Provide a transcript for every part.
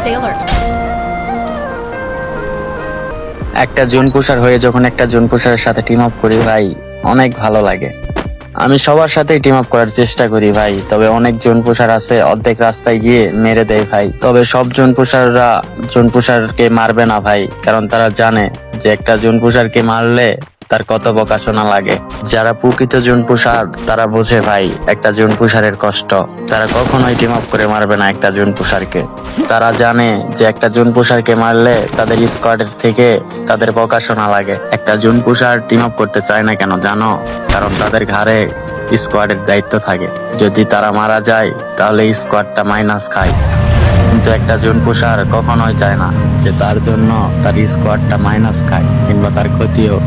Stay alert. একটা zone পুষার হয়ে যখন একটা জোন পুষারের সাথে টিম আপ করি ভাই, অনেক ভালো লাগে। আমি সবার সাথেই টিম আপ করার চেষ্টা করি ভাই, তবে অনেক জোন পুষার আছে অর্ধেক রাস্তায় গিয়ে মেরে দেয় ভাই। তবে সব জোন পুষাররা জোন পুষারকে মারবে না ভাই, কারণ তারা জানে যে একটা জোন পুষারকে মারলে তার কত বকা শোনা লাগে। যারা প্রকৃত জোন পুষার তারা বোঝে ভাই একটা জোন পুষারের কষ্ট। তারা কখনোই টিম আপ করে মারবে না একটা জোন পুষারকে। তারা জানে যে একটা জোন পুষারকে মারলে তাদের স্কোয়াডের থেকে তাদের বকা শোনা লাগে। একটা জোন পুষার টিম আপ করতে চায় না কেন জানো? কারণ তাদের ঘাড়ে স্কোয়াডের দায়িত্ব থাকে। যদি তারা মারা যায় তাহলে স্কোয়াডটা মাইনাস খায়, কিন্তু একটা জোন পুষার কখনোই চায় না যে তার জন্য তার স্কোয়াডটা মাইনাস খায় কিংবা তার ক্ষতিও।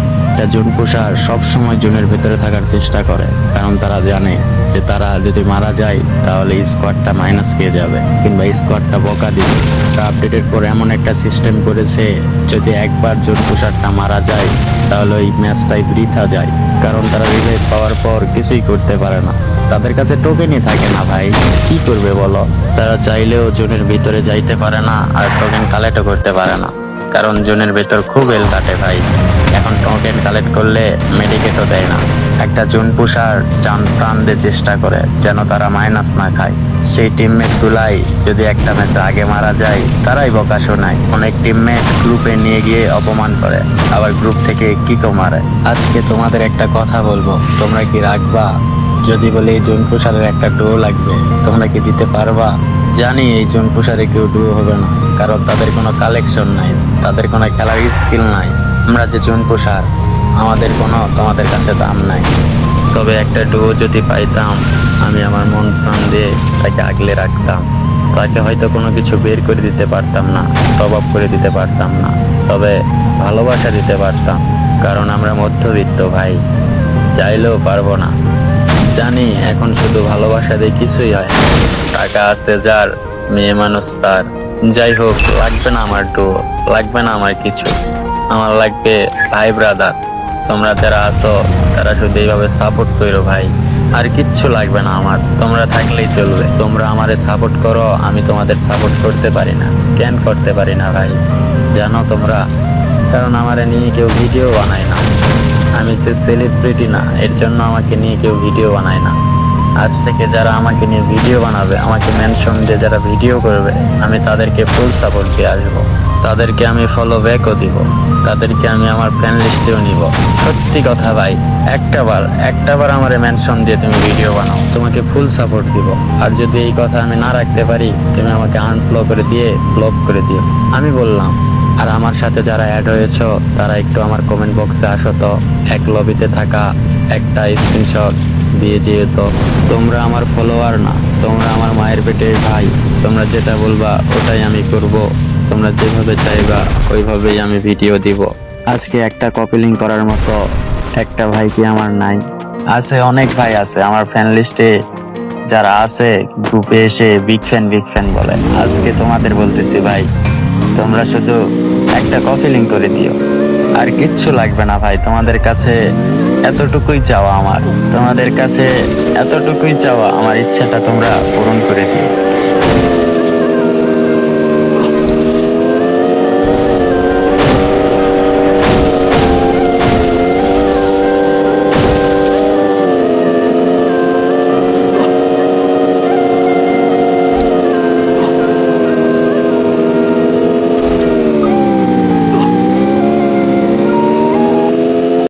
একটা জোন পুষার সবসময় জোনের ভেতরে থাকার চেষ্টা করে, কারণ তারা জানে যে তারা যদি মারা যায় তাহলে স্কোয়াডটা মাইনাস খেয়ে যাবে কিংবা স্কোয়াডটা বকা দিবে। আপডেটের পর এমন একটা সিস্টেম করেছে, যদি একবার জোন পুষারটা মারা যায় তাহলে ওই ম্যাচটাই বৃথা যায়, কারণ তারা রিভাইভ পাওয়ার পর কিছুই করতে পারে না। তাদের কাছে টোকেনই থাকে না ভাই, কি করবে বলো? তারা চাইলেও জোনের ভিতরে যাইতে পারে না আর টোকেন কালেক্টও করতে পারে না, কারণ জোনের ভেতর খুব এল কাটে ভাই। এখন টোকেন কালেক্ট করলে মেডিকেটও দেয় না। একটা জোন পুষার চান প্রাণ দিয়ে চেষ্টা করে যেন তারা মাইনাস না খায়। সেই টিমমেট গুলাই যদি একটা ম্যাচে আগে মারা যায় তারাই বকা শোনায়। অনেক টিমমেট গ্রুপে নিয়ে গিয়ে অপমান করে, আবার গ্রুপ থেকে কিকও মারে। আজকে তোমাদের একটা কথা বলবো, তোমরা কি রাখবা? যদি বলে এই জোন পুষারের একটা ডুও লাগবে, তোমরা কি দিতে পারবা? জানি এই জোন পুষারে কেউ ডুও হবে না, কারণ তাদের কোনো কালেকশন নাই, তাদের কোনো খেলার স্কিল নাই। আমরা যে জোন পুষার, আমাদের কোনো তোমাদের কাছে দাম নাই। তবে একটা ডুও যদি পাইতাম, আমি আমার মন প্রাণ দিয়ে তাকে আগলে রাখতাম। তাকে হয়তো কোনো কিছু বের করে দিতে পারতাম না, টপ করে দিতে পারতাম না, তবে ভালোবাসা দিতে পারতাম। কারণ আমরা মধ্যবিত্ত ভাই, চাইলেও পারবো না। জানি এখন শুধু ভালোবাসা দিয়ে কিছুই হয় না। টাকা আছে যার, মেয়ে মানুষ তার। যাই হোক, লাগবে না আমার ডুও, লাগবে না আমার কিছু। আমার লাগবে ভাই ব্রাদার। তোমরা যারা আছো তারা শুধু এইভাবে সাপোর্ট করো ভাই, আর কিচ্ছু লাগবে না আমার। তোমরা থাকলেই চলবে। তোমরা আমারে সাপোর্ট করো, আমি তোমাদের সাপোর্ট করতে পারি না। কেন করতে পারি না ভাই জানো তোমরা? কারণ আমারে নিয়ে কেউ ভিডিও বানায় না। আমি যে সেলিব্রিটি না, এর জন্য আমাকে নিয়ে কেউ ভিডিও বানায় না। আজ থেকে যারা আমাকে নিয়ে ভিডিও বানাবে, আমাকে মেনশন দিয়ে যারা ভিডিও করবে, আমি তাদেরকে ফুল সাপোর্ট দিয়ে আসবো। তাদেরকে আমি ফলো ব্যাকও দিব, তাদেরকে আমি আমার ফ্রেন্ড লিস্টেও নিব। সত্যি কথা ভাই, একটাবার আমার মেনশন দিয়ে তুমি ভিডিও বানাও, তোমাকে ফুল সাপোর্ট দিব। আর যদি এই কথা আমি না রাখতে পারি, তুমি আমাকে আনফলো করে দিয়ে ব্লক করে দিও। আমি বললাম। আর আমার সাথে যারা অ্যাড হয়েছো তারা একটু আমার কমেন্ট বক্সে আসো তো, এক লবিতে থাকা একটা স্ক্রিনশট দিয়ে যেহেতু তোমরা আমার ফলোয়ার না, তোমরা আমার মায়ের পেটের ভাই। তোমরা যেটা বলবা ওটাই আমি করব, তোমরা যেভাবে চাইবা ওইভাবেই আমি ভিডিও দিব। আজকে একটা কপি লিঙ্ক করার মতো একটা ভাই কি আমার নাই? আছে, অনেক ভাই আছে আমার ফ্যান লিস্টে। যারা আছে গ্রুপে এসে বিগ ফ্যান বলে। আজকে তোমাদের বলতেছি ভাই, তোমরা শুধু একটা কপি লিঙ্ক করে দিও, আর কিচ্ছু লাগবে না ভাই। তোমাদের কাছে এতটুকুই চাওয়া আমার, তোমাদের কাছে এতটুকুই চাওয়া, আমার ইচ্ছাটা তোমরা পূরণ করে দিও।